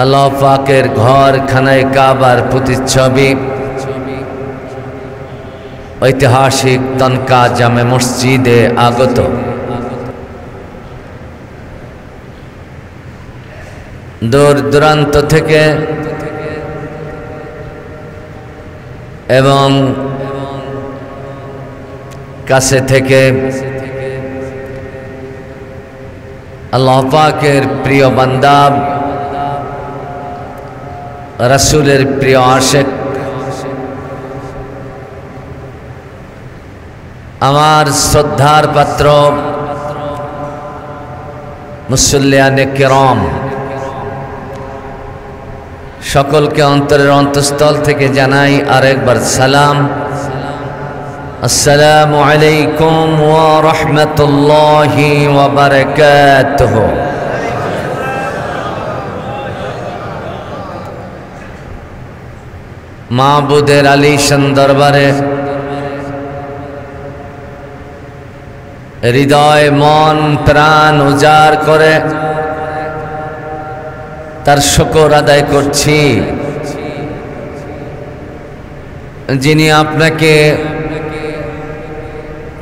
আল্লাহ পাকের ঘর খানায় কাবার প্রতিচ্ছবি ঐতিহাসিক তনকা জামে মসজিদে আগত দূর দূরান্ত থেকে এবং কাছে থেকে আল্লাহ পাকের প্রিয় বান্দা রাসূলের প্রিয় আশিক আমার শ্রদ্ধার পাত্র মুসল্লিয়ানে কিরাম সকলকে অন্তরের অন্তঃস্থল থেকে জানাই আরেকবার সালাম। আসসালামু আলাইকুম ওয়া রাহমাতুল্লাহি ওয়া বারাকাতুহু। মাবুদের আলীশান দরবারে হৃদয় মন প্রাণ উজাড় করে তার শুকর আদায় করছি, যিনি আপনাকে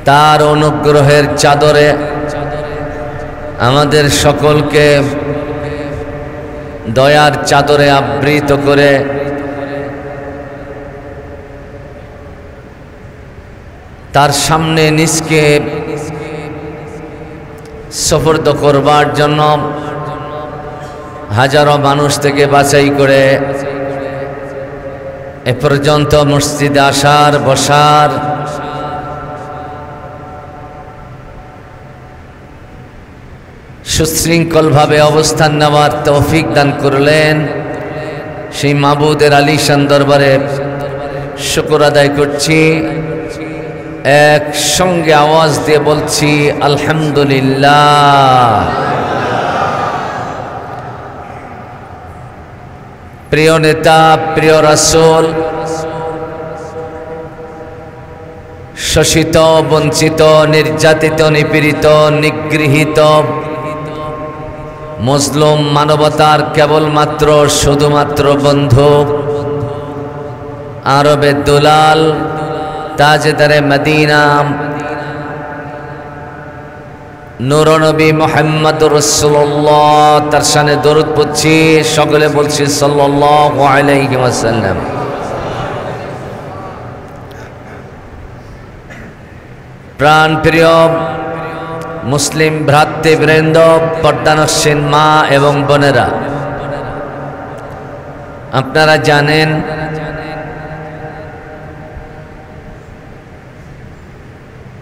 তার অনুগ্রহের চাদরে আমাদের সকলকে দয়ার চাদরে আবৃত করে তার সামনে নিজকে সুপর্দ করবার জন্য হাজারো মানুষ থেকে বাছাই করে এ পর্যন্ত মসজিদে আসার বসার সুশৃঙ্খলভাবে অবস্থান নেওয়ার তৌফিক দান করলেন। সেই মাবুদের আলীশান দরবারে শুকর আদায় করছি, এক সঙ্গে আওয়াজ দিয়ে বলছি আলহামদুলিল্লাহ। প্রিয় নেতা, প্রিয় রাসূল, শোষিত বঞ্চিত নির্যাতিত নিপীড়িত নিগৃহীত মুসলিম মানবতার কেবলমাত্র শুধুমাত্র বন্ধু, আরবে দুলাল, তাজদারে মদিনা, নূর নবী মুহাম্মদুর রাসূলুল্লাহ, তার শানে দরুদ পড়ছি, সকলে বলছি সাল্লাল্লাহু আলাইহি ওয়াসাল্লাম। প্রাণ প্রিয় মুসলিম ভ্রাতৃবৃন্দ, পর্দানসীন মা এবং বোনেরা, আপনারা জানেন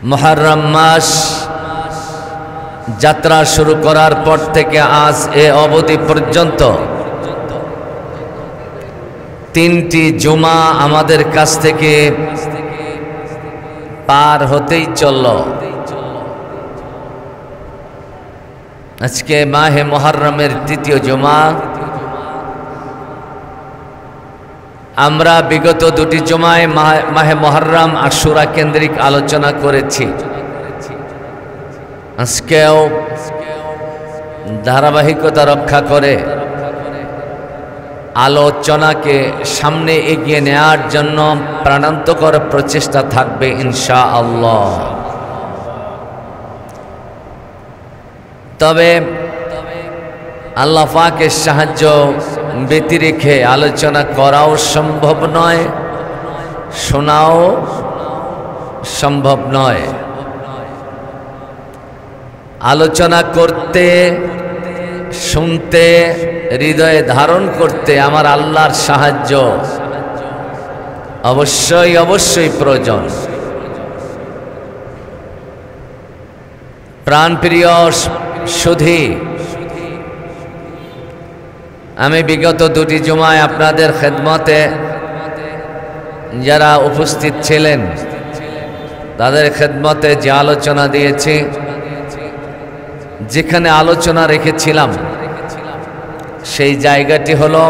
মুহররম মাস যাত্রা শুরু করার পর থেকে আজ এ অবধি পর্যন্ত তিনটি জুমা আমাদের কাছ থেকে পার হতেই চলল। আজকে মাহে মুহররমের তৃতীয় জুমা। আমরা বিগত দুটি জুমায় মাহে মুহররম আশুরা কেন্দ্রিক আলোচনা করেছি। আজকেও ধারাবাহিকতা রক্ষা করে আলোচনাকে সামনে এগিয়ে নেওয়ার জন্য প্রাণান্তকর প্রচেষ্টা থাকবে ইনশাআল্লাহ। তবে আল্লাহ পাকের সাহায্য ব্যতি রেখে আলোচনা করাও সম্ভব নয়, শোনাও সম্ভব নয়। আলোচনা করতে, শুনতে, হৃদয়ে ধারণ করতে আমার আল্লাহর সাহায্য অবশ্যই অবশ্যই প্রয়োজন। প্রাণপ্রিয় সুধী, আমি বিগত দুটি জুমায় আপনাদের খেদমতে যারা উপস্থিত ছিলেন তাদের খেদমতে যে আলোচনা দিয়েছি, যেখানে আলোচনা রেখেছিলাম সেই জায়গাটি হলো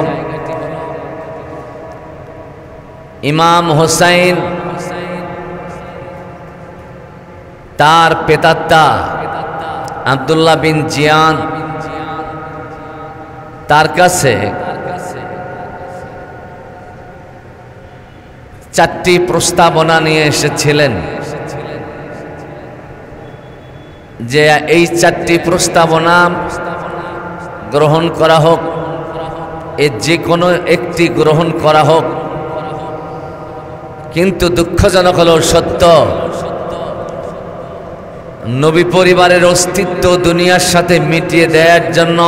ইমাম হোসাইন তার পেতাত্তা আব্দুল্লাহ বিন জিয়াদ তার কাছে চারটি প্রস্তাবনা নিয়ে এসেছিলেন যে এই চারটি প্রস্তাবনা গ্রহণ করা হোক, এর যে কোনো একটি গ্রহণ করা হোক। কিন্তু দুঃখজনক হলো সত্য, নবী পরিবারের অস্তিত্ব দুনিয়ার সাথে মিটিয়ে দেওয়ার জন্য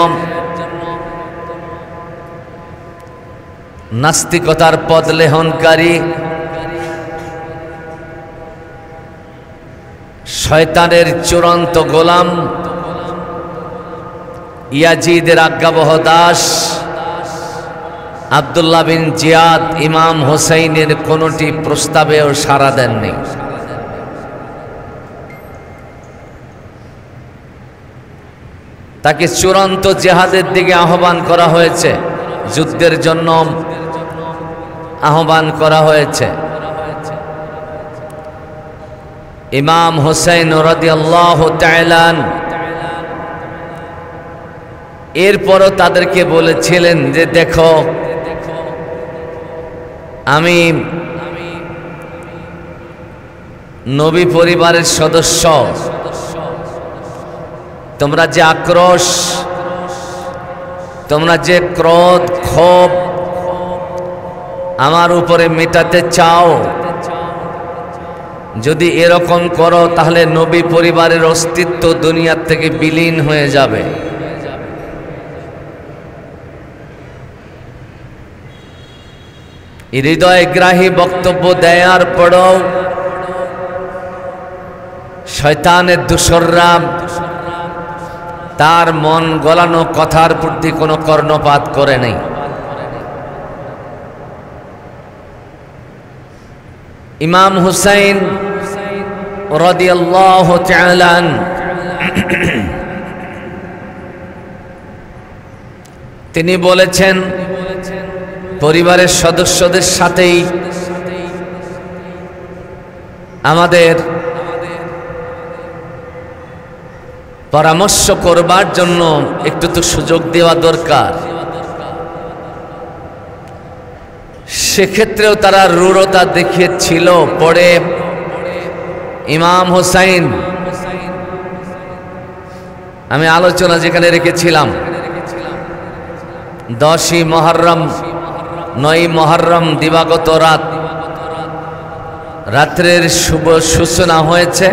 নাস্তিকতার পথ লেহনকারী শয়তানের চূড়ান্ত গোলাম ইয়াজিদের আজ্ঞাবহ দাস আব্দুল্লাহ বিন জিয়াদ ইমাম হোসেইনের কোনটি প্রস্তাবেও সাড়া দেননি। তাকে চূড়ান্ত জিহাদের দিকে আহ্বান করা হয়েছে, যুদ্ধের জন্য আহ্বান করা হয়েছে। ইমাম হোসেন রাদিয়াল্লাহু তাআলা এরপরও তাদেরকে বলেছিলেন যে দেখো, আমি নবী পরিবারের সদস্য, তোমরা যে আক্রোশ, তোমরা যে ক্রোধ ক্ষোভ আমার উপরে মেটাতে চাও, যদি এরকম করো তাহলে নবী পরিবারের অস্তিত্ব দুনিয়ার থেকে বিলীন হয়ে যাবে। হৃদয়গ্রাহী বক্তব্য দেওয়ার পরেও শয়তানের দূষররা তার মন গলানো কথার প্রতি কোনো কর্ণপাত করে নেই। ইমাম হুসাইন রাদিয়াল্লাহু তাআলা তিনি বলেছেন, পরিবারের সদস্যদের সাথেই আমাদের পরামর্শ করবার জন্য একটু তো সুযোগ দেওয়া দরকার। সেক্ষেত্রেও তারা রূঢ়তা দেখিয়েছিল। পরে ইমাম হোসাইন, আমি আলোচনা যেখানে রেখেছিলাম 10ই মুহররম 9ই মুহররম দিবাগত রাত্রের শুভ সূচনা হয়েছে।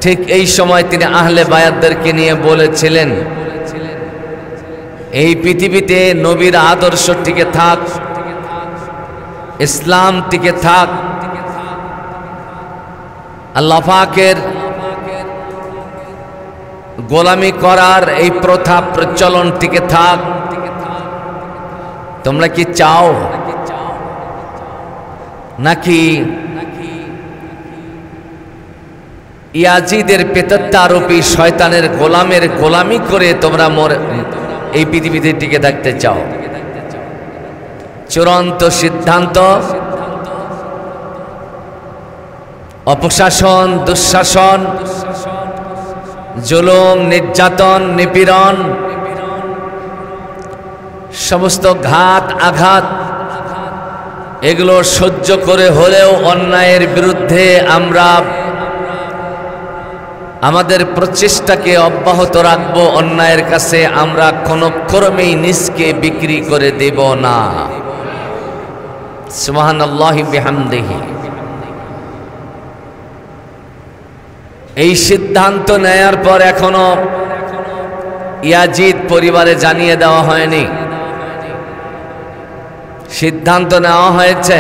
ঠিক এই সময় তিনি আহলে বায়াতদেরকে নিয়ে বলেছিলেন, এই পৃথিবীতে নবীর আদর্শ টিকে থাক, ইসলাম টিকে থাক, আল্লাহ পাকের গোলামি করার এই প্রথা প্রচলন টিকে থাক। তোমরা কি চাও নাকি ইয়াজিদের প্রেতাত্মারূপী শয়তানের গোলামের গোলামি করে তোমরা এই পৃথিবীতে টিকে থাকতে চাও? চূড়ান্ত সিদ্ধান্ত, অপশাসন, দুঃশাসন, জুলুম, নির্যাতন, নিপীড়ন, সমস্ত ঘাত আঘাত এগুলো সহ্য করে হলেও অন্যায়ের বিরুদ্ধে আমরা আমাদের প্রচেষ্টাকে অব্যাহত রাখব। অন্যায়ের কাছে আমরা কোনো ক্রমেই নিজকে বিক্রি করে দেব না। সুবহানাল্লাহি বিহামদিহি। এই সিদ্ধান্ত নেয়ার পর এখনো ইয়াজিদ পরিবারে জানিয়ে দেওয়া হয়নি। সিদ্ধান্ত নেওয়া হয়েছে,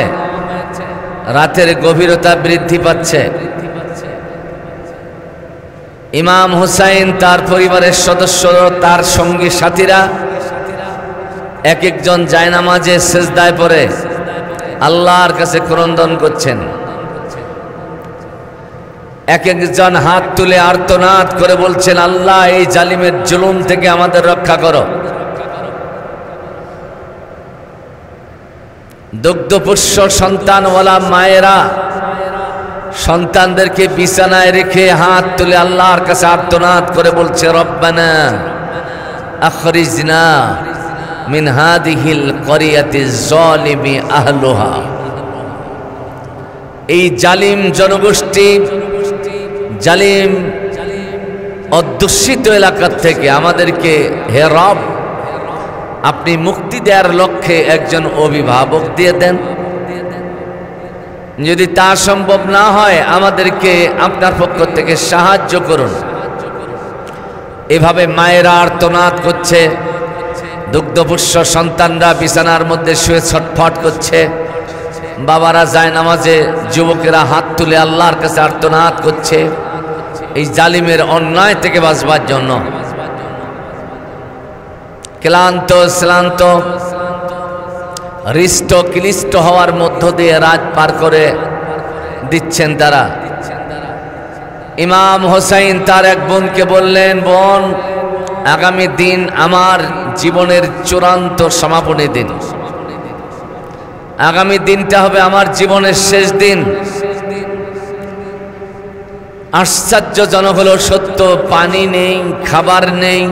রাতের গভীরতা বৃদ্ধি পাচ্ছে। ইমাম হুসাইন, তার পরিবারের সদস্য, তার সঙ্গী সাথীরা এক একজন জায়নামাজে সেজদায় পড়ে আল্লাহর কাছে ক্রন্দন করছেন। এক একজন হাত তুলে আর্তনাদ করে বলছেন, আল্লাহ এই জালিমের জুলুম থেকে আমাদের রক্ষা করো। দুগ্ধপুষ্য সন্তানওয়ালা মায়েরা সন্তানদেরকে বিছানায় রেখে হাত তুলে আল্লাহর কাছে আর্তনাদ করে বলছে, রব্বানা আখরিজনা মিন হাদিহিল ক্বরিয়াতিজ জালিমি আহলুহা। এই জালিম জনগোষ্ঠী, জালিম অধ্যুষিত এলাকার থেকে আমাদেরকে হে রব আপনি মুক্তি দেওয়ার লক্ষ্যে একজন অভিভাবক দিয়ে দেন। যদি তা সম্ভব না হয় আমাদেরকে আপনার পক্ষ থেকে সাহায্য করুন। এভাবে মায়েরা আর্তনাদ করছে, দুগ্ধপুষ্য সন্তানরা বিছানার মধ্যে শুয়ে ছটফট করছে, বাবারা যায় নামাজে, যুবকেরা হাত তুলে আল্লাহর কাছে আর্তনাদ করছে এই জালিমের অন্যায় থেকে বাঁচবার জন্য। ক্লান্ত শ্রান্ত হৃষ্ট ক্লিষ্ট হওয়ার মধ্য দিয়ে রাত পার করে দিচ্ছেন তারা। ইমাম হোসাইন তার এক বোনকে বললেন, বোন, আগামী দিন আমার জীবনের চূড়ান্ত সমাপনী দিন, আগামী দিনটা হবে আমার জীবনের শেষ দিন। আশ্চর্যজনক হলো সত্য, পানি নেই, খাবার নেই,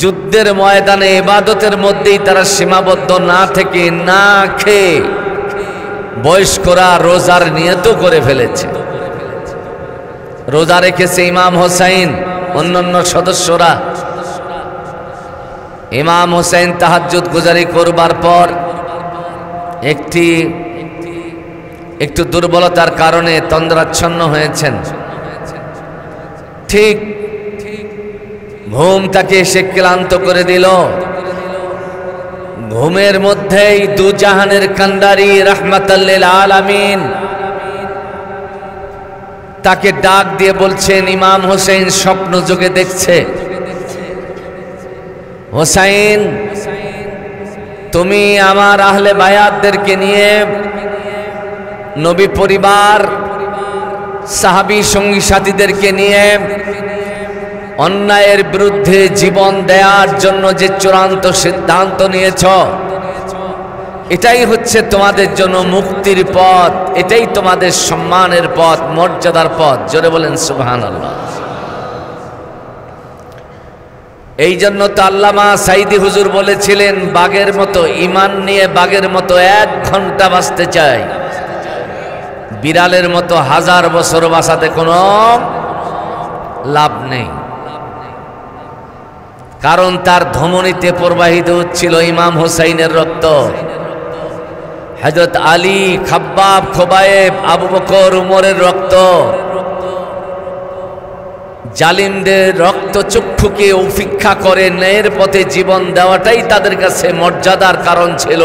যুদ্ধের ময়দানে ইবাদতের মধ্যেই তারা সীমাবদ্ধ না থেকে না খেয়ে বয়স্করা রোজার নিয়ত করে ফেলেছে। রোজা রেখেছে ইমাম হোসাইন, অন্যান্য সদস্যরা। ইমাম হোসাইন তাহাজ্জুদ গুজারি করবার পর একটু দুর্বলতার কারণে তন্দ্রাচ্ছন্ন হয়েছেন। ঠিক ঘুম তাকে এসে ক্লান্ত করে দিল। ঘুমের মধ্যেই দুজাহানের কান্ডারি রাহমাতাল লিল আলামিন তাকে ডাক দিয়ে বলছেন, ইমাম হোসেন স্বপ্ন যোগে দেখছে, হোসাইন তুমি আমার আহলে বায়াতদেরকে নিয়ে, নবী পরিবার, সাহাবী সঙ্গী সাথীদেরকে নিয়ে অন্যায়ের বিরুদ্ধে জীবন দেওয়ার জন্য যে চূড়ান্ত সিদ্ধান্ত নিয়েছ, এটাই হচ্ছে তোমাদের জন্য মুক্তির পথ, এটাই তোমাদের সম্মানের পথ, মর্যাদার পথ। জোরে বলেন সুবহানাল্লাহ। এই জন্য তো আল্লামা সাইদি হুজুর বলেছিলেন, বাঘের মতো ঈমান নিয়ে বাঘের মতো 1 ঘন্টা বাঁচতে চাই, বিড়ালের মতো 1000 বছর বাঁচাতে কোনো লাভ নেই। কারণ তার ধমনীতে প্রবাহিত হচ্ছিল ইমাম হোসাইনের রক্ত। হযরত আলী, খাব্বাব, খোবায়েব, আবু বকর, উমরের রক্ত। জালিমদের রক্ত চক্ষুকে উপেক্ষা করে ন্যায়ের পথে জীবন দেওয়াটাই তাদের কাছে মর্যাদার কারণ ছিল।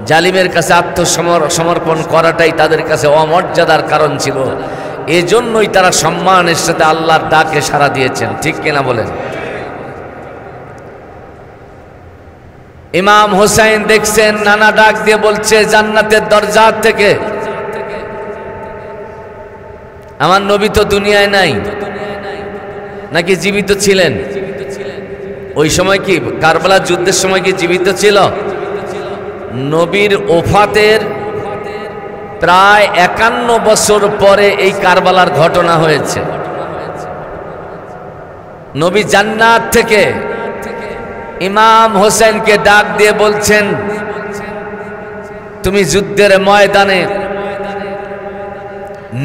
জালিমের কাছে আত্মসমর্পণ করাটাই তাদের কাছে অমর্যাদার কারণ ছিল। এজন্যই তারা সম্মানের সাথে আল্লাহর ডাকে সাড়া দিয়েছেন। ঠিক কিনা বলেন? ইমাম হোসাইন দেখছেন নানা ডাক দিয়ে বলছে জান্নাতের দরজা থেকে, আমার নবী তো দুনিয়ায় নাই, নাকি জীবিত ছিলেন? ওই সময় কি কারবালার যুদ্ধের সময় কি জীবিত ছিল? নবীর ওফাতের প্রায় 51 বছর পরে এই কারবালার ঘটনা হয়েছে। নবী জান্নাত থেকে ইমাম হোসেনকে ডাক দিয়ে বলছেন, তুমি যুদ্ধের ময়দানে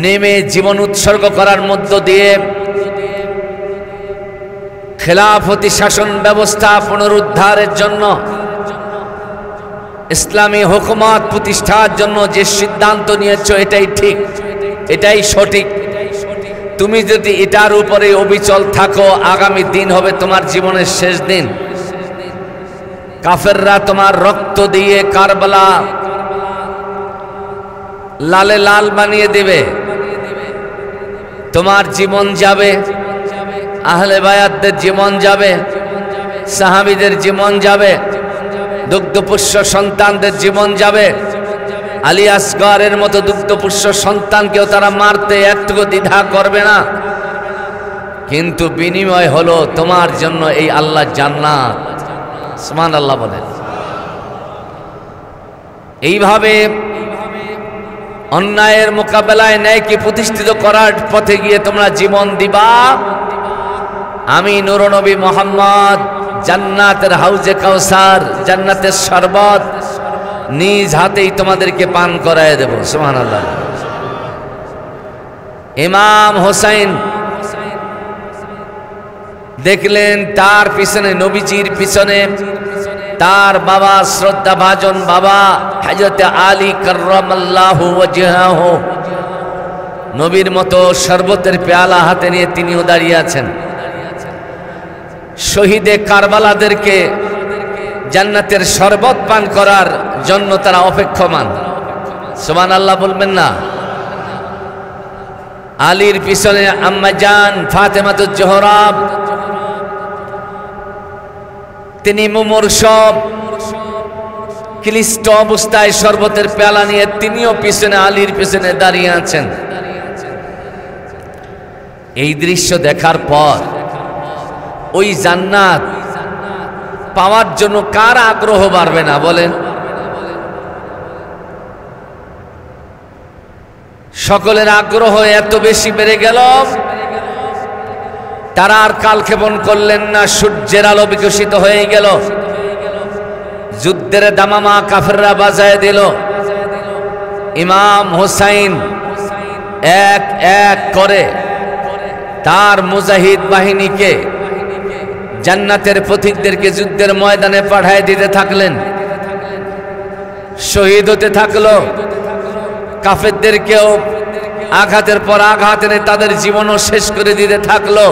নেমে জীবন উৎসর্গ করার মধ্য দিয়ে খেলাফতি শাসন ব্যবস্থা পুনরুদ্ধারের জন্য, ইসলামী হুকুমত প্রতিষ্ঠার জন্য যে সিদ্ধান্ত নিয়েছো এটাই ঠিক, এটাই সঠিক। তুমি যদি এটার উপরে অবিচল থাকো, আগামী দিন হবে তোমার জীবনের শেষ দিন। কাফেররা তোমার রক্ত দিয়ে কারবালা লালে লাল বানিয়ে দেবে, তোমার জীবন যাবে, আহলে বায়াতদের জীবন যাবে, সাহাবীদের জীবন যাবে, দুগ্ধপুষ্য সন্তানদের জীবন যাবে। আলী আসগরের মতো দুগ্ধপুষ্য সন্তানকেও তারা মারতে একটুকু দ্বিধা করবে না। কিন্তু বিনিময় হলো তোমার জন্য এই আল্লাহ জান্নাত। সুবহানাল্লাহ বলেন। এইভাবে অন্যায়ের মোকাবেলায় ন্যায়কে প্রতিষ্ঠিত করার পথে গিয়ে তোমরা জীবন দিবা। আমি নূর নবী মুহাম্মদ জান্নাতের হাউজে কাউসার, জান্নাতের শরবত, নিজ হাতেই তোমাদেরকে পান করায় দেব। সুবহানাল্লাহ। ইমাম হোসেন দেখলেন তার পিছনে, নবীজির পিছনে তার বাবা, শ্রদ্ধাভাজন বাবা হযরত আলী কাররামাল্লাহু ওয়াজহাহু, নবীর মতো শরবতের পেয়ালা হাতে নিয়ে তিনিও দাঁড়িয়ে আছেন। শহীদে কারবালাদেরকে জান্নাতের শরবত পান করার জন্য তারা অপেক্ষমান। সুবহানাল্লাহ বলবেন না? আলীর পিছনে আম্মা জান ফাতেমাতুজ জোহরা, তিনি মুমূর্ষ ক্লিষ্ট অবস্থায় শরবতের পেয়ালা নিয়ে তিনিও পিছনে, আলীর পিছনে দাঁড়িয়ে আছেন। এই দৃশ্য দেখার পর ওই জান্নাত পাওয়ার জন্য কার আগ্রহ বাড়বে না বলেন? সকলের আগ্রহ এত বেশি বেড়ে গেল, তারা আর কালক্ষেপণ করলেন না। সূর্যের আলো বিকশিত হয়ে গেল, যুদ্ধের দামামা কাফেররা বাজায় দিল। ইমাম হোসাইন এক এক করে তার মুজাহিদ বাহিনীকে, জান্নাতের পথিকদেরকে যুদ্ধের ময়দানে পাঠায় দিতে থাকলেন। শহীদ হতে থাকলো, কাফেরদেরকেও আঘাতের পর আঘাত এনে তাদের জীবনও শেষ করে দিতে থাকলো।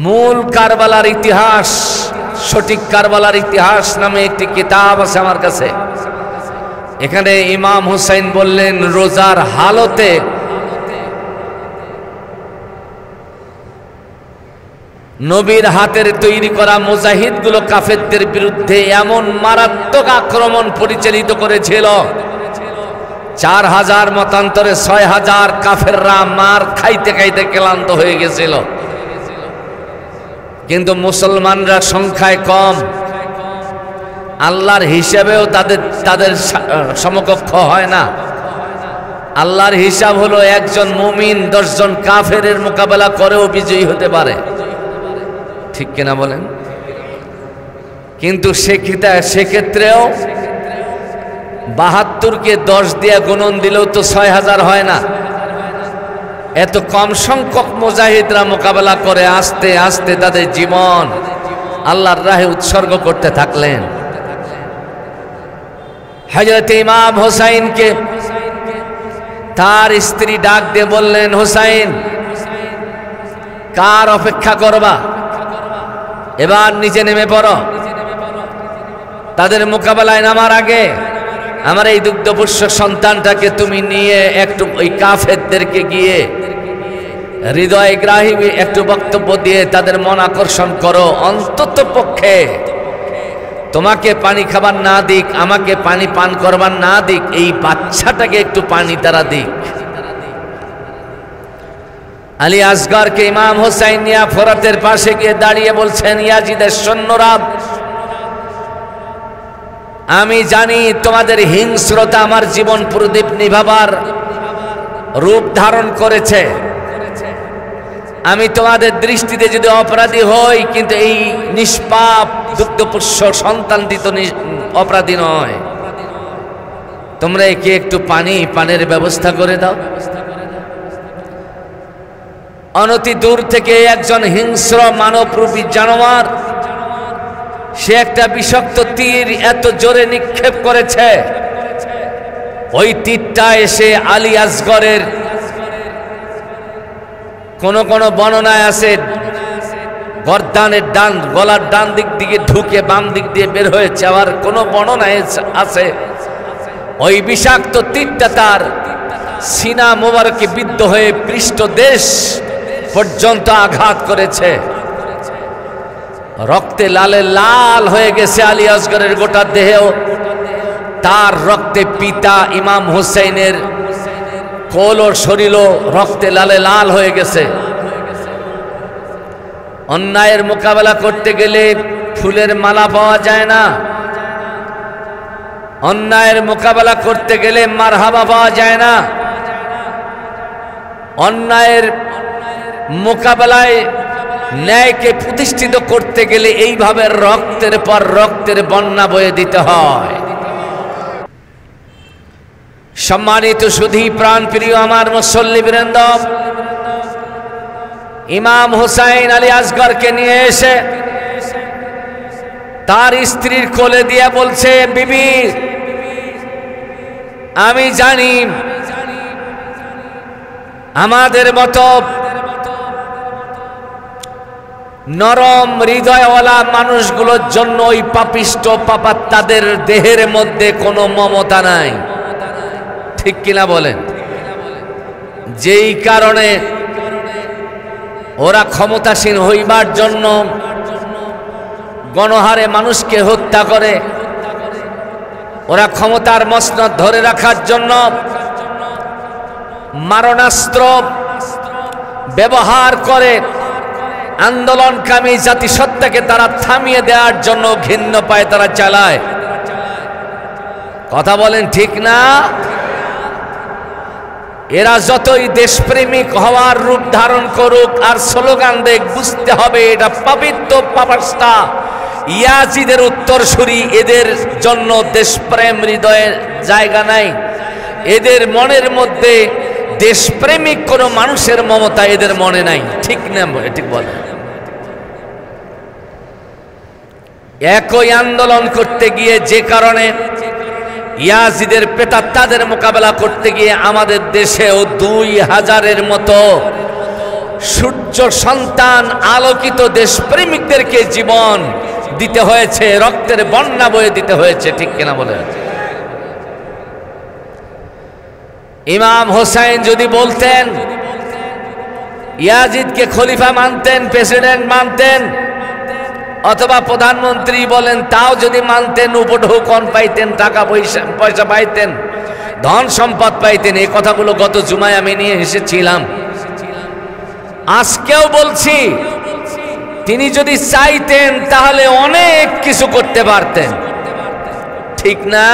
মূল কারবালার ইতিহাস, সঠিক কারবালার ইতিহাস নামে একটি কিতাব আছে আমার কাছে। এখানে ইমাম হুসাইন বললেন, রোজার হালতে নবীর হাতের তৈরি করা মুজাহিদগুলো কাফেরদের বিরুদ্ধে এমন মারাত্মক আক্রমণ পরিচালিত করেছিল, 4000 মতান্তরে 6000 কাফেররা মার খাইতে খাইতে ক্লান্ত হয়ে গেছিল। কিন্তু মুসলমানরা সংখ্যায় কম, আল্লাহর হিসাবেও তাদের সমকক্ষ হয় না। আল্লাহর হিসাব হলো একজন মুমিন 10 জন কাফেরের মোকাবেলা করেও বিজয়ী হতে পারে, ঠিক কিনা বলেন? কিন্তু সেক্ষেত্রেও 72কে 10 দিয়ে গুণন দিলেও তো 6000 হয় না। এত কম সংখ্যক মুজাহিদরা মোকাবেলা করে আস্তে আস্তে তাদের জীবন আল্লাহর রাহে উৎসর্গ করতে থাকলেন। হযরত ইমাম হোসাইনকে তার স্ত্রী ডাক দিয়ে বললেন, হোসাইন, কার অপেক্ষা করবা? এবার নিচে নেমে পড়ো। তাদের মোকাবেলায় নামার আগে আমার এই দুগ্ধপুষ্য সন্তানটাকে তুমি নিয়ে একটু ওই কাফেরদেরকে গিয়ে হৃদয় গ্রাহী একটু বক্তব্য দিয়ে তাদের মন আকর্ষণ করো। অন্তত পক্ষে তোমাকে পানি খাবার না দিক, আমাকে পানি পান করবার না দিক, এই বাচ্চাটাকে একটু পানি তারা দিক। আলী আসগরকে ইমাম হোসাইন নিয়া ফোরাতের পাশে গিয়ে দাঁড়িয়ে বলছেন, ইয়াজিদের সৈন্যরা, আমি জানি তোমাদের হিংস্রতা আমার জীবন প্রদীপ নিভাবার রূপ ধারণ করেছে। আমি তোমাদের দৃষ্টিতে যদি অপরাধী হই, কিন্তু এই নিষ্পাপ দুগ্ধপুষ্য সন্তানটি তো অপরাধী নয়। তোমরা একে একটু পানের ব্যবস্থা করে দাও। অনতি দূর থেকে একজন হিংস্র মানবরূপী জানোয়ার, সে একটা বিষাক্ত তীর এত জোরে নিক্ষেপ করেছে, ওই তীরটা এসে আলী আসগরের কোন কোন বর্ণনায় আছে গর্দানের গলার ডান দিক দিকে ঢুকে বাম দিক দিয়ে বের হয়েছে। আবার কোন বর্ণনায় আছে ওই বিষাক্ত তীরটা তার সিনা মোবারকে বিদ্ধ হয়ে পৃষ্ঠদেশ পর্যন্ত আঘাত করেছে। রক্তে লালে লাল হয়ে গেছে আলী আসগরের গোটা দেহেও। তার রক্তে পিতা ইমাম হুসাইনের কোল ও শরীরও রক্তে লালে লাল হয়ে গেছে। অন্যায়ের মোকাবেলা করতে গেলে ফুলের মালা পাওয়া যায় না, অন্যায়ের মোকাবেলা করতে গেলে মারহাবা পাওয়া যায় না, অন্যায়ের মোকাবেলায় ন্যায়কে প্রতিষ্ঠিত করতে গেলে এইভাবে রক্তের পর রক্তের বন্যা বয়ে দিতে হয়। সম্মানিত সুধী প্রাণপ্রিয় আমার মুসল্লিবৃন্দ, ইমাম হুসাইন আলী আসগরকে নিয়ে এসে তার স্ত্রীর কোলে দিয়ে বলছে, বিবি আমি জানি আমাদের মতো নরম হৃদয়ওয়ালা মানুষগুলোর জন্য ওই পাপিষ্ট পাপাত্মাদের দেহের মধ্যে কোনো মমতা নাই, ঠিক কিনা বলেন? যেই কারণে ওরা ক্ষমতাসীন হইবার জন্য গণহারে মানুষকে হত্যা করে, ওরা ক্ষমতার মসনদ ধরে রাখার জন্য মারণাস্ত্র ব্যবহার করে, আন্দোলনকামী জাতিসত্তাকে তারা থামিয়ে দেওয়ার জন্য ঘৃণ্য পায়ে তারা চালায়। কথা বলেন ঠিক না? এরা যতই দেশপ্রেমিক হওয়ার রূপ ধারণ করুক আর স্লোগান দেখ, বুঝতে হবে এটা পবিত্র পাপাস্তা ইয়াজিদের উত্তরসূরি। এদের জন্য দেশপ্রেম হৃদয়ের জায়গা নাই, এদের মনের মধ্যে দেশপ্রেমিক কোনো মানুষের মমতা এদের মনে নাই, ঠিক না? ঠিক বলে। একই আন্দোলন করতে গিয়ে যে কারণে ইয়াজিদের প্রেতাত্মাদের মোকাবেলা করতে গিয়ে আমাদের দেশেও 2000-এর মতো সূর্য সন্তান আলোকিত দেশপ্রেমিকদেরকে জীবন দিতে হয়েছে, রক্তের বন্যা বয়ে দিতে হয়েছে, ঠিক কিনা বলে? ইমাম হোসাইন যদি বলতেন, ইয়াজিদকে খলিফা মানতেন, প্রেসিডেন্ট মানতেন, অথবা প্রধানমন্ত্রী বলেন তাও যদি মানতেন, উপঢৌকন পাইতেন, টাকা পয়সা পাইতেন, ধন সম্পদ পাইতেন, এই কথাগুলো গত জুমায় আমি নিয়ে এসেছিলাম। আজকেও বলছি, তিনি যদি চাইতেন তাহলে অনেক কিছু করতে পারতেন, ঠিক না?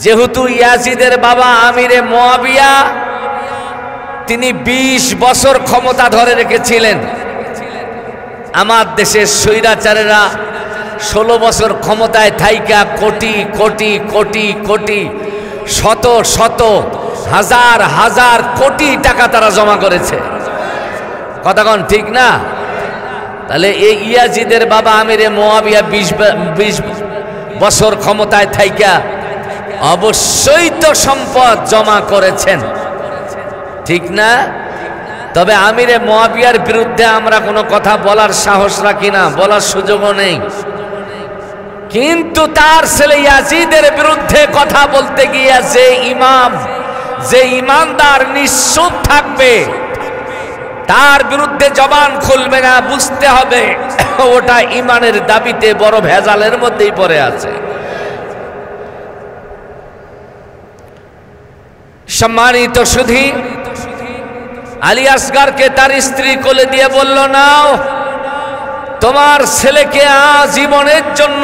যেহেতু ইয়াজিদের বাবা আমিরে মুয়াবিয়া তিনি 20 বছর ক্ষমতা ধরে রেখেছিলেন, আমার দেশের স্বৈরাচারেরা 16 বছর ক্ষমতায় থাইকা কোটি কোটি কোটি কোটি শত শত হাজার হাজার কোটি টাকা তারা জমা করেছে। কথা কোন ঠিক না? তাহলে এই ইয়াজিদের বাবা আমিরে মুয়াবিয়া 20 বছর ক্ষমতায় থাইকা অবশ্যই তো সম্পদ জমা করেছেন, ঠিক না? তবে আমিরে মুয়াবিয়ার বিরুদ্ধে আমরা কোনো কথা বলার সাহস রাখি না, বলার সুযোগও নেই। কিন্তু তার ছেলে ইয়াজিদের বিরুদ্ধে কথা বলতে গিয়ে যে ইমানদার নিশ্চুপ থাকবে, তার বিরুদ্ধে জবান খুলবে না, বুঝতে হবে ওটা ইমানের দাবিতে বড় ভেজালের মধ্যেই পড়ে আছে। সম্মানিত সুধী, আলী আসগরকে তার স্ত্রী কোলে দিয়ে বলল, নাও তোমার ছেলেকে আজীবনের জন্য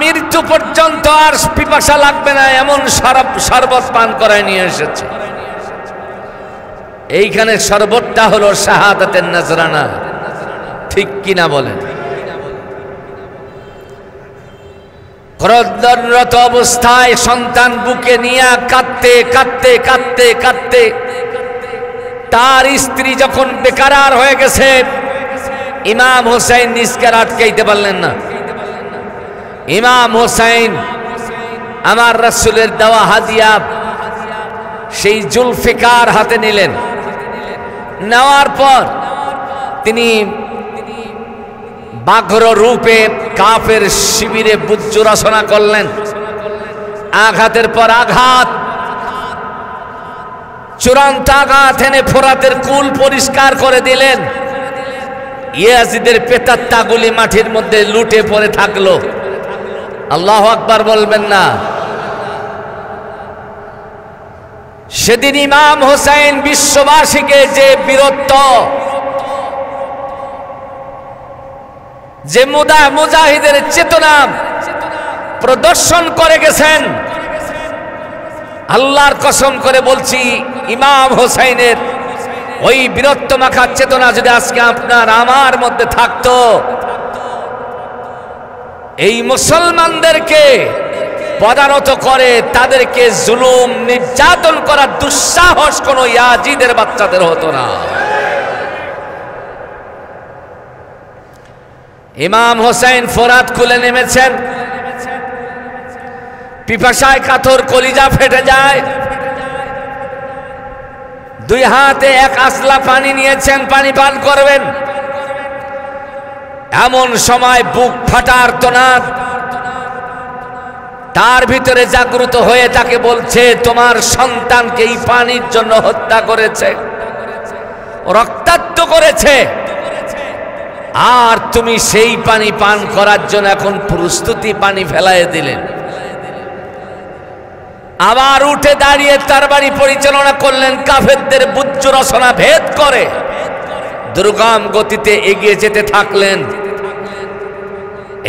মৃত্যু পর্যন্ত আর পিপাসা লাগবে না এমন শরবত পান করায় নিয়ে এসেছে। এইখানে শরবতটা হলো শাহাদাতের নজরানা, ঠিক কিনা বলেন? ক্রন্দনরত অবস্থায় সন্তান বুকে নিয়ে কাঁদতে কাঁদতে কাঁদতে কাঁদতে তার স্ত্রী যখন বেকারার হয়ে গেছে, ইমাম হোসেন নিজকে আটকাইতে পারলেন না। ইমাম হোসেন আমার রাসূলের দেওয়া হাদিয়া সেই জুলফিকার হাতে নিলেন। নেওয়ার পর তিনি বাঘর রূপে কাফের শিবিরে বুজ্জ রচনা করলেন, আঘাতের পর আঘাত, চূড়ান্ত আঘাত এনে ফোরাতের কুল পরিষ্কার করে দিলেন। ইয়াজিদের প্রেতাত্মাগুলি মাটির মধ্যে লুটে পড়ে থাকলো। আল্লাহু আকবার বলবেন না? সেদিন ইমাম হোসেন বিশ্ববাসীকে যে বীরত্ব, যে মুজাহিদের চেতনা প্রদর্শন করে গেছেন, আল্লাহর কসম করে বলছি, ইমাম হোসাইনের ওই বীরত্ব মাখা চেতনা যদি আজকে আপনার আমার মধ্যে থাকতো, এই মুসলমানদেরকে পদানত করে তাদেরকে জুলুম নির্যাতন করার দুঃসাহস কোন ইয়াজিদের বাচ্চাদের হতো না। ইমাম হোসেন ফোরাত খুলে নেমেছেন, পিপাসায় কাতর, কলিজা ফেটে যায়। দুই হাতে এক আসলা পানি নিয়েছেন, পানি পান করবেন। এমন সময় বুক ফাটা আর্তনাদ তার ভিতরে জাগ্রত হয়ে তাকে বলছে, তোমার সন্তানকে এই পানির জন্য হত্যা করেছে, রক্তাক্ত করেছে, আর তুমি সেই পানি পান করার জন্য এখন প্রস্তুতি পানি ফেলায় দিলেন। আবার উঠে দাঁড়িয়ে তার বাড়ি পরিচালনা করলেন, কাফেরদের বুজ্জ রচনা ভেদ করে দুর্গম গতিতে এগিয়ে যেতে থাকলেন।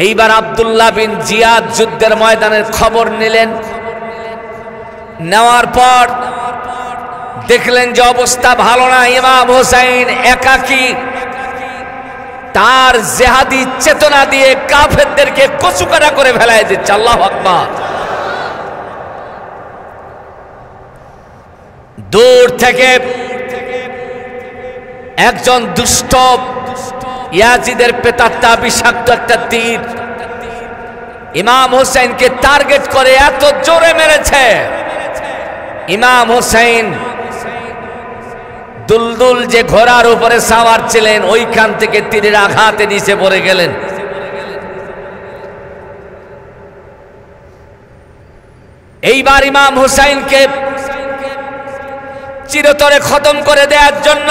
এইবার আব্দুল্লাহ বিন জিয়াদ যুদ্ধের ময়দানের খবর নিলেন। নেওয়ার পর দেখলেন যে অবস্থা ভালো না। ইমাম হোসেন একাকী তার জেহাদি চেতনা দিয়ে কাফেরদেরকে কচুকাটা করে ফেলায় দিচ্ছে। আল্লাহু আকবার। দূর থেকে একজন দুষ্ট ইয়াজিদের প্রেতাত্মা বিষাক্ত একটা তীর ইমাম হোসেনকে টার্গেট করে এত জোরে মেরেছে, ইমাম হোসেন দুলদুল যে ঘোড়ার উপরে সাওয়ার ছিলেন ওইখান থেকে তীরের আঘাতে নিচে পড়ে গেলেন। এইবার ইমাম হোসেনকে চিরতরে খতম করে দেওয়ার জন্য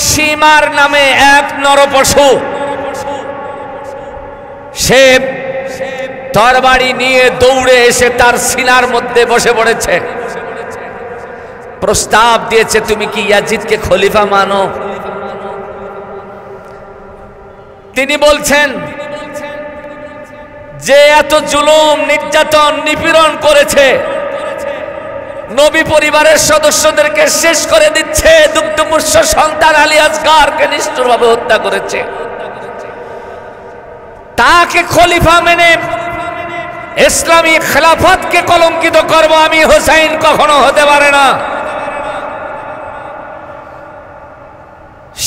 সীমার নামে এক নরপশু সে তরবারি নিয়ে দৌড়ে এসে তার সিনার মধ্যে বসে পড়েছে। প্রস্তাব দিয়েছে, তুমি কি ইয়াজিদকে খলিফা মানো? তিনি বলছেন যে এত জুলুম নির্যাতন নিপীড়ন করেছে, নবী পরিবারের সদস্যদেরকে শেষ করে দিচ্ছে, দুগ্ধপুষ্য সন্তান আলী আসগারকে নিষ্ঠুরভাবে হত্যা করেছে, তাকে খলিফা মেনে ইসলামী খেলাফতকে কলঙ্কিত করব আমি হোসেন কখনো হতে পারে না।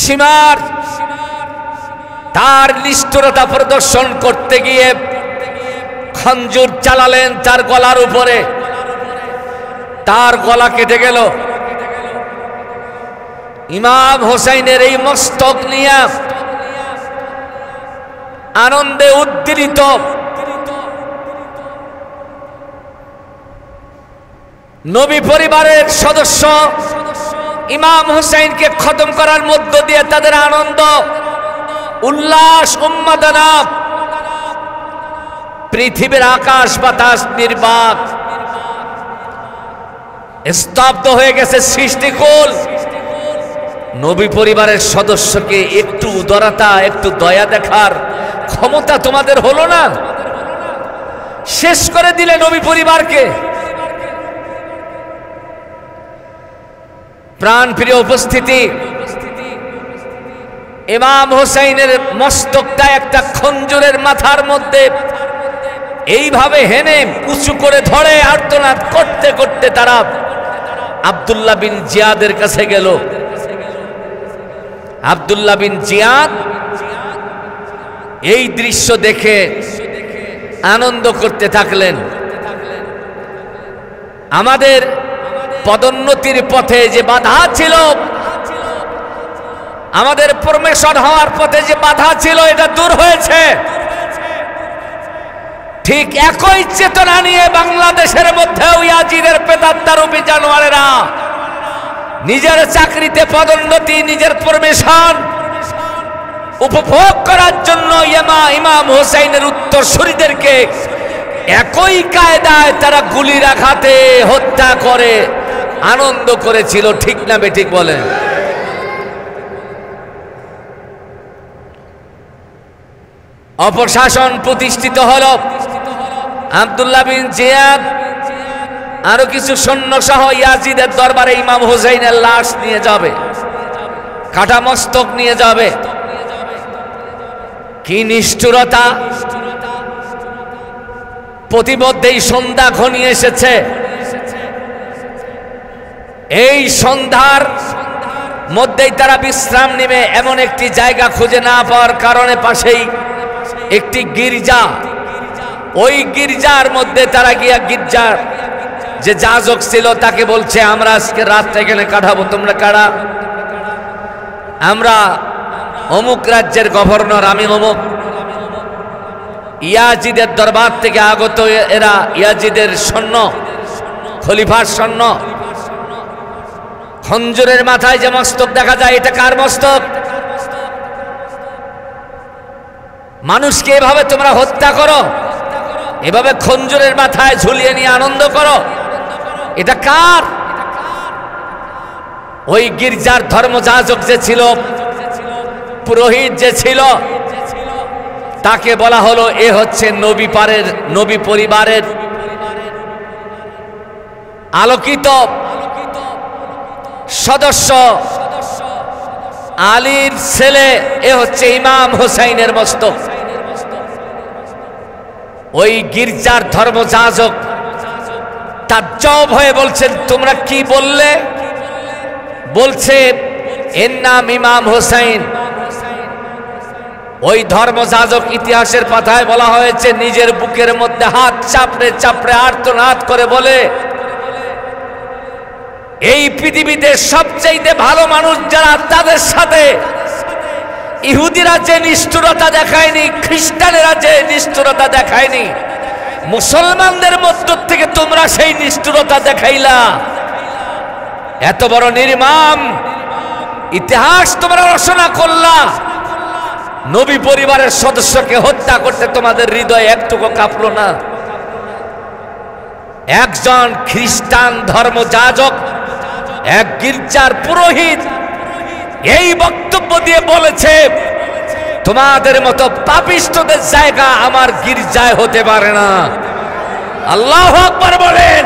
সীমার তার নিষ্ঠুরতা প্রদর্শন করতে গিয়ে খঞ্জর চালালেন তার গলার উপরে, তার গলা কেটে গেল। ইমাম হোসেনের এই মস্তক নিয়ে আনন্দে উদ্দীরিত নবী পরিবারের সদস্য ইমাম হোসেনকে খতম করার মধ্য দিয়ে তাদের আনন্দ উল্লাস উন্মাদনা, পৃথিবীর আকাশ বাতাস নির্বাক, স্তব্ধ হয়ে গেছে সৃষ্টিকুল। নবী পরিবারের সদস্যকে একটু উদারতা, একটু দয়া দেখার ক্ষমতা তোমাদের হলো না? শেষ করে দিলে নবী পরিবারকে। প্রাণ প্রিয় উপস্থিতি, ইমাম হোসেনের মস্তকটা একটা খঞ্জরের মাথার মধ্যে এইভাবে হেনে উঁচু করে ধরে আর্তনাদ করতে করতে তারা আব্দুল্লাহ বিন জিয়াদের কাছে গেল। আব্দুল্লাহ বিন জিয়াদ এই দৃশ্য দেখে আনন্দ করতে থাকলেন। আমাদের পদোন্নতির পথে যে বাধা ছিল, আমাদের প্রমোশন হওয়ার পথে যে বাধা ছিল, এটা দূর হয়েছে। ঠিক একই চেতনা নিয়ে বাংলাদেশের মধ্যেও ইয়াজিদের প্রেতাত্মারূপী জানোয়ারেরা নিজের চাকরিতে পদোন্নতি, নিজের প্রমোশন উপভোগ করার জন্য ইমাম হোসেনের উত্তরসূরিদেরকে একই কায়দায় তারা গুলির আঘাতে হত্যা করে আনন্দ করেছিল। ঠিক না বেঠিক বলেন? অপশাসন প্রতিষ্ঠিত হল। আব্দুল্লাহ বিন জিয়াদ আরো কিছু সৈন্য সহ ইয়াজিদের দরবারে ইমাম হুসাইনের লাশ নিয়ে যাবে, কাটা মস্তক নিয়ে যাবে। কি নিষ্ঠুরতা! প্রতিমধ্যেই সন্ধ্যা ঘনিয়ে এসেছে। এই সন্ধ্যার মধ্যেই তারা বিশ্রাম নেবে এমন একটি জায়গা খুঁজে না পাওয়ার কারণে পাশেই একটি গির্জা, ওই গির্জার মধ্যে তারা গিয়া গির্জার যে যাজক ছিল তাকে বলছে, আমরা আজকে রাতটা এখানে কাটাবো, তোমরা কারা? আমরা অমুক রাজ্যের গভর্নর, আমি অমুক। ইয়াজিদের দরবার থেকে আগত এরা, ইয়াজিদের সৈন্য, খলিফার সৈন্য। খঞ্জরের মাথায় যে মস্তক দেখা যায়, এটা কার মস্তক? মানুষকে এভাবে তোমরা হত্যা করো, এভাবে খঞ্জরের মাথায় ঝুলিয়ে নিয়ে আনন্দ করো, এটা কার? ওই গির্জার ধর্মযাজক যে ছিল, পুরোহিত যে ছিল, তাকে বলা হলো এ হচ্ছে নবী পরিবারের আলোকিত সদস্য, আলীর ছেলে, এ হচ্ছে ইমাম হুসাইনের মস্তক। ওই গির্জার ধর্মযাজক তাজ্জব হয়ে বলছেন, তোমরা কি বললে? বলছে এর নাম ইমাম হুসাইন। ওই ধর্মযাজক ইতিহাসের পাতায় বলা হয়েছে নিজের বুকের মধ্যে হাত চাপড়ে চাপড়ে আর্তনাদ করে বলে, এই পৃথিবীতে সবচেয়ে ভালো মানুষ যারা, তাদের সাথে ইহুদিরা যে নিষ্ঠুরতা দেখায়নি, খ্রিস্টানেরা যে নিষ্ঠুরতা দেখায়নি, মুসলমানদের মধ্য থেকে তোমরা সেই নিষ্ঠুরতা দেখাইলা। এত বড় নির্মম ইতিহাস তোমরা রচনা করলা, নবী পরিবারের সদস্যকে হত্যা করতে তোমাদের হৃদয় একটুকু কাঁপলো না। একজন খ্রিস্টান ধর্মযাজক, এক গির্জার পুরোহিত এই বক্তব্য দিয়ে বলেছে, তোমাদের মতো পাপিষ্ঠদের জায়গা আমার গির্জায় হতে পারে না। আল্লাহু আকবার বলেন।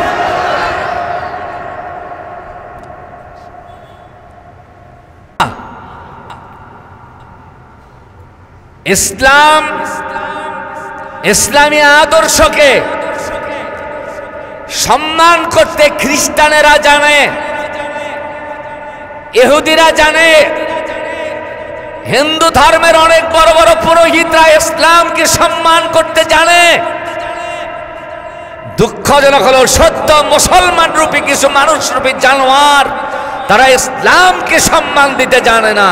ইসলামী আদর্শকে সম্মান করতে খ্রিস্টানেরা জানে, ইহুদিরা জানে, হিন্দু ধর্মের অনেক বড় বড় পুরোহিতরা ইসলামকে সম্মান করতে জানে। দুঃখজনক হলো সত্য, মুসলমান রূপী কিছু মানুষ রূপী জানোয়ার তারা ইসলামকে সম্মান দিতে জানে না।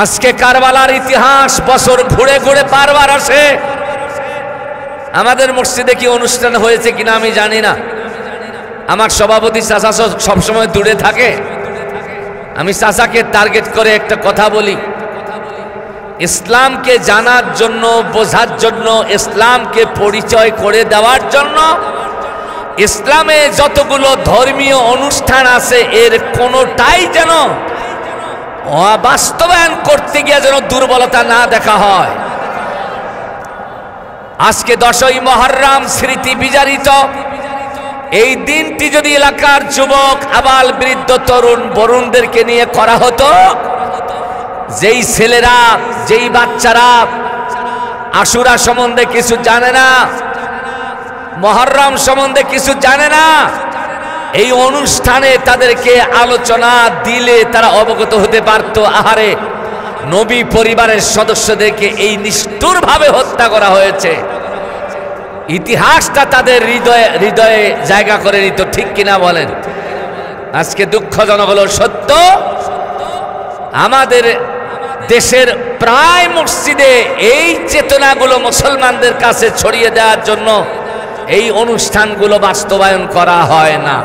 আজকে কারবালার ইতিহাস বছর ঘুরে ঘুরে বারবার আসে। আমাদের মসজিদে কি অনুষ্ঠান হয়েছে কিনা আমি জানি না, আমার সভাপতি চাচা সবসময় দূরে থাকে। আমি চাচাকে টার্গেট করে একটা কথা বলি, ইসলামকে জানার জন্য, বোঝার জন্য, ইসলামকে পরিচয় করে দেওয়ার জন্য ইসলামে যতগুলো ধর্মীয় অনুষ্ঠান আছে এর কোনোটাই যেন বাস্তবায়ন করতে গিয়ে যেন দুর্বলতা না দেখা হয়। আজকে 10ই মুহররম স্মৃতি বিজড়িত এই দিনটি যদি এলাকার যুবক, আবাল, বৃদ্ধ, তরুণ, বরুণদেরকে নিয়ে করা হতো, যেই ছেলেরা, যেই বাচ্চারা আশুরা সম্বন্ধে কিছু জানে না, মুহররম সম্বন্ধে কিছু জানে না, এই অনুষ্ঠানে তাদেরকে আলোচনা দিলে তারা অবগত হতে পারত, আহারে নবী পরিবারের সদস্যদেরকে এই নিষ্ঠুরভাবে হত্যা করা হয়েছে। ইতিহাসটা তাদের হৃদয়ে জায়গা করে নিত, ঠিক কিনা বলেন? আজকে দুঃখজনক হলো সত্য, আমাদের দেশের প্রায় মসজিদে এই চেতনাগুলো মুসলমানদের কাছে ছড়িয়ে দেওয়ার জন্য এই অনুষ্ঠানগুলো বাস্তবায়ন করা হয় না।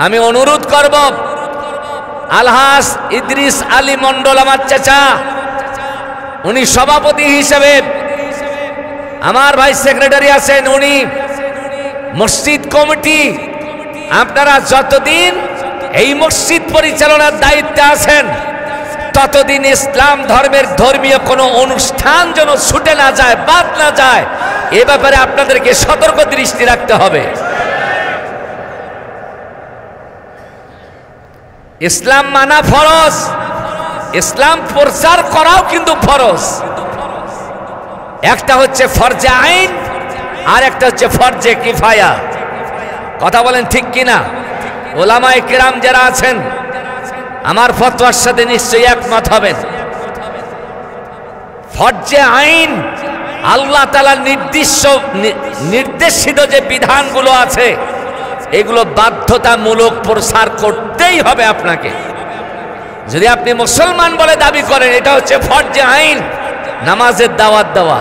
আমি অনুরোধ করব, আলহাজ ইদ্রিস আলী মন্ডল আমার চাচা, উনি সভাপতি হিসেবে, আমার ভাই সেক্রেটারি আছেন, উনি মসজিদ কমিটি, আপনারা যতদিন এই মসজিদ পরিচালনার দায়িত্বে আছেন ততদিন ইসলাম ধর্মের ধর্মীয় কোনো অনুষ্ঠান যেন ছুটে না যায়, বাদ না যায়, এ ব্যাপারে আপনাদেরকে সতর্ক দৃষ্টি রাখতে হবে। ইসলাম মানা ফরজ, ইসলাম প্রচার করাও কিন্তু ফরজ। একটা হচ্ছে ফরজে আইন আর একটা হচ্ছে ফরজে কিফায়া। কথা বলেন ঠিক কিনা? ওলামায়ে কেরাম যারা আছেন আমার ফতোয়ার সাথে নিশ্চয়ই একমত হবেন। ফরজে আইন আল্লাহ তাআলার নির্দেশিত যে বিধানগুলো আছে এগুলো বাধ্যতামূলক প্রচার করতেই হবে আপনাকে। যদি আপনি মুসলমান বলে দাবি করেন, এটা হচ্ছে ফরজে আইন। নামাজের দাওয়াত দেওয়া,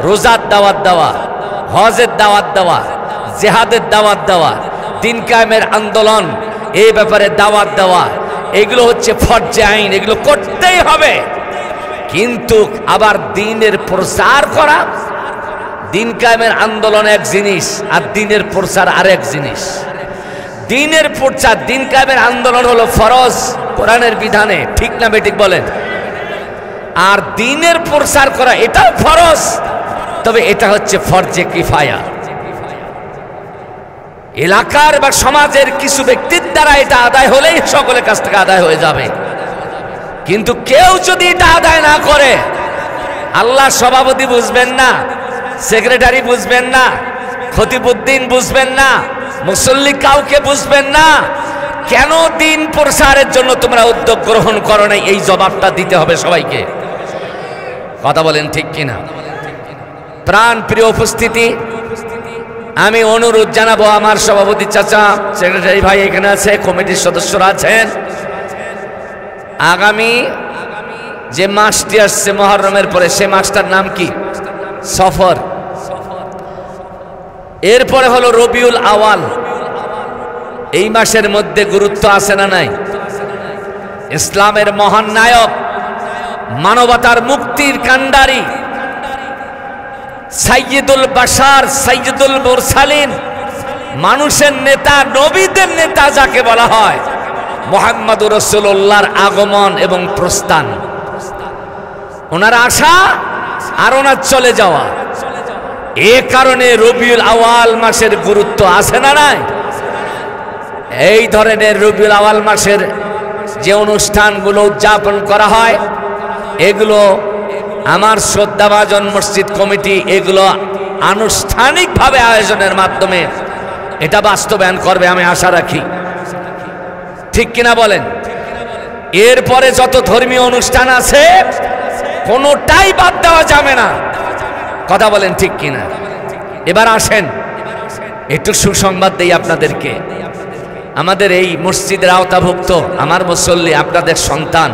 রোজার দাওয়াত দেওয়া, হজের দাওয়াত দেওয়া, জিহাদের দাওয়াত দেওয়া, দিন কায়েমের আন্দোলন এই ব্যাপারে দাওয়াত দেওয়া, এগুলো হচ্ছে ফরজে আইন, এগুলো করতেই হবে। কিন্তু আবার দ্বীনের প্রচার করা, দিন কায়েমের আন্দোলন এক জিনিস আর দ্বীনের প্রচার আরেক জিনিস। দ্বীনের প্রচার, দিন কায়েমের আন্দোলন হলো ফরজ কোরআনের বিধানে, ঠিক না বেঠিক বলেন? আর দ্বীনের প্রচার করা এটাও ফরজ, তবে এটা হচ্ছে ফরজে কিফায়া। এলাকার বা সমাজের কিছু ব্যক্তির দ্বারা এটা আদায় হলেই সকলের কাছ থেকে আদায় হয়ে যাবে। কিন্তু কেউ যদি এটা আদায় না করে, আল্লাহ সভাপতি বুঝবেন না, সেক্রেটারি বুঝবেন না, খতিবুদ্দিন বুঝবেন না, মুসল্লি কাউকে বুঝবেন না, কেন দিন প্রসারের জন্য তোমরা উদ্যোগ গ্রহণ করো না, এই জবাবটা দিতে হবে সবাইকে। কথা বলেন ঠিক কিনা? প্রাণ প্রিয় উপস্থিতি, আমি অনুরোধ জানাবো আমার সভাপতি চাচা, সেক্রেটারি ভাই এখানে আছে, কমিটির সদস্যরা আছেন, আগামী যে মাসটি আসছে মুহররমের পরে, সে মাসটার নাম কি? সফর। এরপরে হলো রবিউল আওয়াল। এই মাসের মধ্যে গুরুত্ব আছে না নাই? ইসলামের মহান নায়ক, মানবতার মুক্তির কান্ডারি, সাইয়্যিদুল বাশার, সাইয়্যিদুল মুরসালিন, মানুষের নেতা, নবীদের নেতা যাকে বলা হয়, মুহাম্মদুর রাসূলুল্লাহর আগমন এবং প্রস্থান, ওনার আসা আর ওনার চলে যাওয়া, এ কারণে রবিউল আওয়াল মাসের গুরুত্ব আছে না নাই? এই ধরনের রবিউল আওয়াল মাসের যে অনুষ্ঠানগুলো উদযাপন করা হয়, এগুলো আমার শ্রদ্ধাভাজন মসজিদ কমিটি এগুলো আনুষ্ঠানিকভাবে আয়োজনের মাধ্যমে এটা বাস্তবায়ন করবে, আমি আশা রাখি। ঠিক কিনা বলেন? এরপরে যত ধর্মীয় অনুষ্ঠান আছে কোনোটাই বাদ দেওয়া যাবে না। কথা বলেন ঠিক কিনা? এবার আসেন একটু সুসংবাদ দেই আপনাদেরকে। আমাদের এই মসজিদের আওতাভুক্ত আমার মুসল্লি, আপনাদের সন্তান,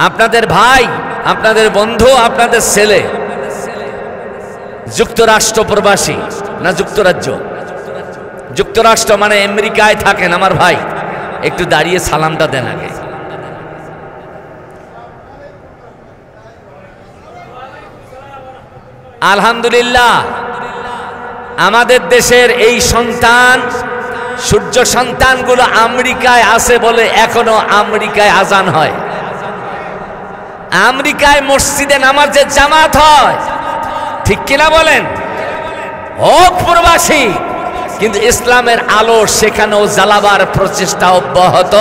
আপনাদের ভাই, আপনাদের বন্ধু, আপনাদের ছেলে যুক্তরাষ্ট্র প্রবাসী, না যুক্তরাজ্য, যুক্তরাষ্ট্র মানে আমেরিকায় থাকেন আমার ভাই, একটু দাঁড়িয়ে সালামটা দেন আগে। আলহামদুলিল্লাহ, আমাদের দেশের এই সন্তান, সূর্য সন্তানগুলো আমেরিকায় আছে বলে এখনো আমেরিকায় আজান হয়, আমেরিকায় মসজিদে নামাজের জামাত হয়, ঠিক কিনা বলেন? হোক প্রবাসী, কিন্তু ইসলামের আলো সেখানেও জ্বালাবার প্রচেষ্টা অব্যাহত।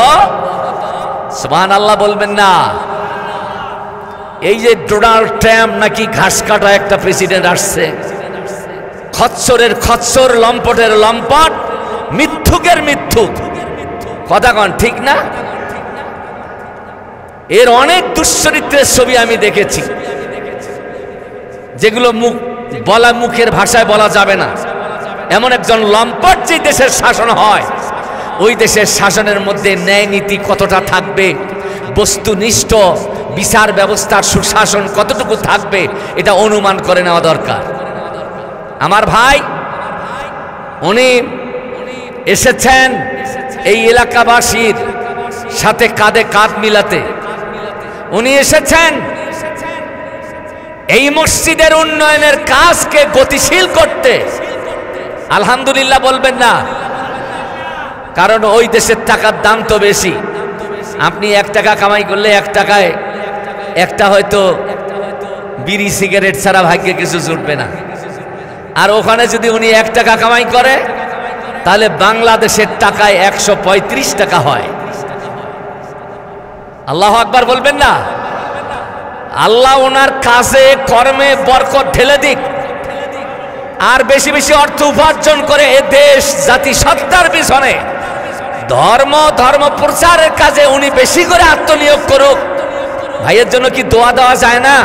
সুবহানাল্লাহ বলবেন না? এই যে ডোনাল্ড ট্রাম্প নাকি ঘাস কাটা একটা প্রেসিডেন্ট আসছে, খচ্চরের খচ্চর, লম্পটের লম্পট, মিথ্যুকের মিথ্যুক, কথা কন ঠিক না? এর অনেক দুশ্চরিত্রের ছবি আমি দেখেছি, যেগুলো মুখের ভাষায় বলা যাবে না। এমন একজন লম্পট যে দেশের শাসন হয়, ওই দেশের শাসনের মধ্যে ন্যায় নীতি কতটা থাকবে, বস্তুনিষ্ঠ বিচার ব্যবস্থার সুশাসন কতটুকু থাকবে, এটা অনুমান করে নেওয়া দরকার। আমার ভাই উনি এসেছেন এই এলাকাবাসীর সাথে কাঁধে কাঁধ মিলাতে, উনি এসেছেন এই মসজিদের উন্নয়নের কাজকে গতিশীল করতে। আলহামদুলিল্লাহ বলবেন না? কারণ ওই দেশের টাকার দাম তো বেশি, আপনি 1 টাকা কামাই করলে 1 টাকায় একটা হয়তো বিড়ি সিগারেট ছাড়া ভাগ্যে কিছু জুটবে না। আর ওখানে যদি উনি 1 টাকা কামাই করে তাহলে বাংলাদেশের টাকায় 135 টাকা হয়। আল্লাহু আকবার বলবেন না? আল্লাহ ওনার কাজে কর্মে বরকত ঢেলে দিক, আর বেশি বেশি অর্থ উপার্জন করে এ দেশ জাতি সত্তার পিছনে ধর্ম প্রচারের কাজে উনি বেশি করে আত্মনিয়োগ করুক। ভাইয়ের জন্য কি দোয়া দেওয়া যায় না?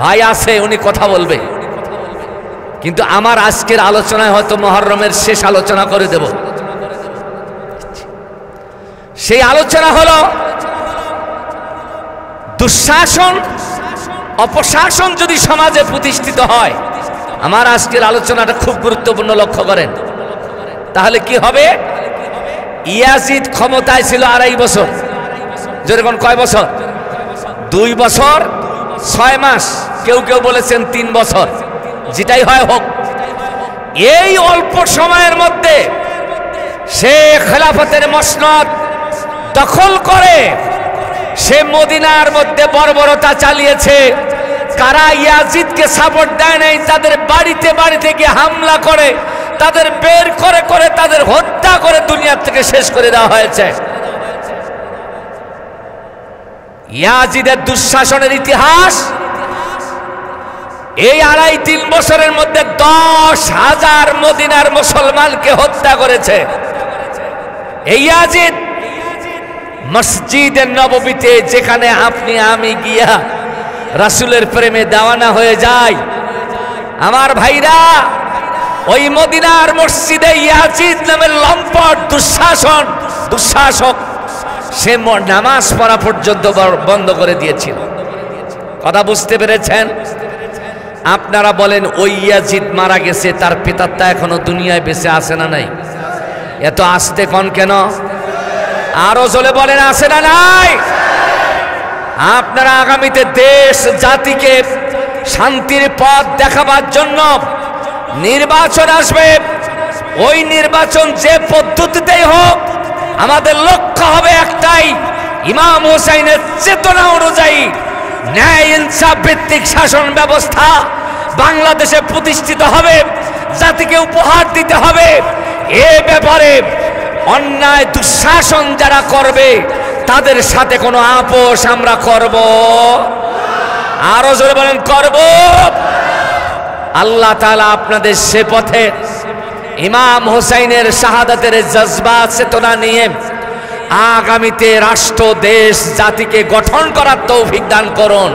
ভাই আছে, উনি কথা বলবে, কিন্তু আমার আজকের আলোচনায় হয়তো মুহররমের শেষ আলোচনা করে দেব। সেই আলোচনা হলো দুঃশাসন অপশাসন যদি সমাজে প্রতিষ্ঠিত হয়। আমার আজকের আলোচনাটা খুব গুরুত্বপূর্ণ, লক্ষ্য করেন। তাহলে কি হবে? ইয়াজিদ ক্ষমতায় ছিল 2.5 বছর। যেরকম কয় বছর? 2 বছর 6 মাস, কেউ কেউ বলেছেন 3 বছর, যেটাই হয় হোক। এই অল্প সময়ের মধ্যে সে খেলাফতের মসনদ দখল করে সে মদিনার মধ্যে বর্বরতা চালিয়েছে। কারা ইয়াজিদকে সাপোর্ট দেয় নাই তাদের বাড়িতে বাড়িতে গিয়ে হামলা করে তাদের বের করে করে তাদের হত্যা করে দুনিয়ার থেকে শেষ করে দেওয়া হয়েছে। ইয়াজিদের দুঃশাসনের ইতিহাস এই 2.5-3 বছরের মধ্যে 10,000 মদিনার মুসলমানকে হত্যা করেছে। এই ইয়াজিদ মসজিদে নববীতে যেখানে আপনি আমি গিয়া রাসূলের প্রেমে দেওয়ানা হয়ে যাই, আমার ভাইরা, ওই মদিনার মসজিদে ইয়াজিদ নামের লম্পট দুঃশাসক সে নামাজ পড়া পর্যন্ত বন্ধ করে দিয়েছিল। কথা বুঝতে পেরেছেন? আপনারা বলেন, ওই ইয়াজিদ মারা গেছে, তার পিতাত্তা এখনো দুনিয়ায় বেঁচে আছে না নাই? এত আস্তে কোন কেন? আরো জোরে বলেন, আছে না নাই? আপনারা আগামীতে দেশ জাতিকে শান্তির পথ দেখাবার জন্য নির্বাচন আসবে। ওই নির্বাচন যে পদ্ধতিতেই হোক, আমাদের লক্ষ্য হবে একটাই, ইমাম হুসাইনের চেতনা অনুযায়ী ন্যায় ইনসাফ ভিত্তিক শাসন ব্যবস্থা বাংলাদেশে প্রতিষ্ঠিত হবে, জাতিকে উপহার দিতে হবে। এ ব্যাপারে অন্যায় দুঃশাসন যারা করবে তাদের সাথে কোনো আপোষ আমরা করব? আরো জোরে বলেন, করব। আল্লাহ তাআলা আপনাদের সে পথে ইমাম হুসাইনের শাহাদাতের জজবা চেতনা নিয়ে আগামীতে রাষ্ট্র দেশ জাতিকে গঠন করার তৌফিক দান করুন।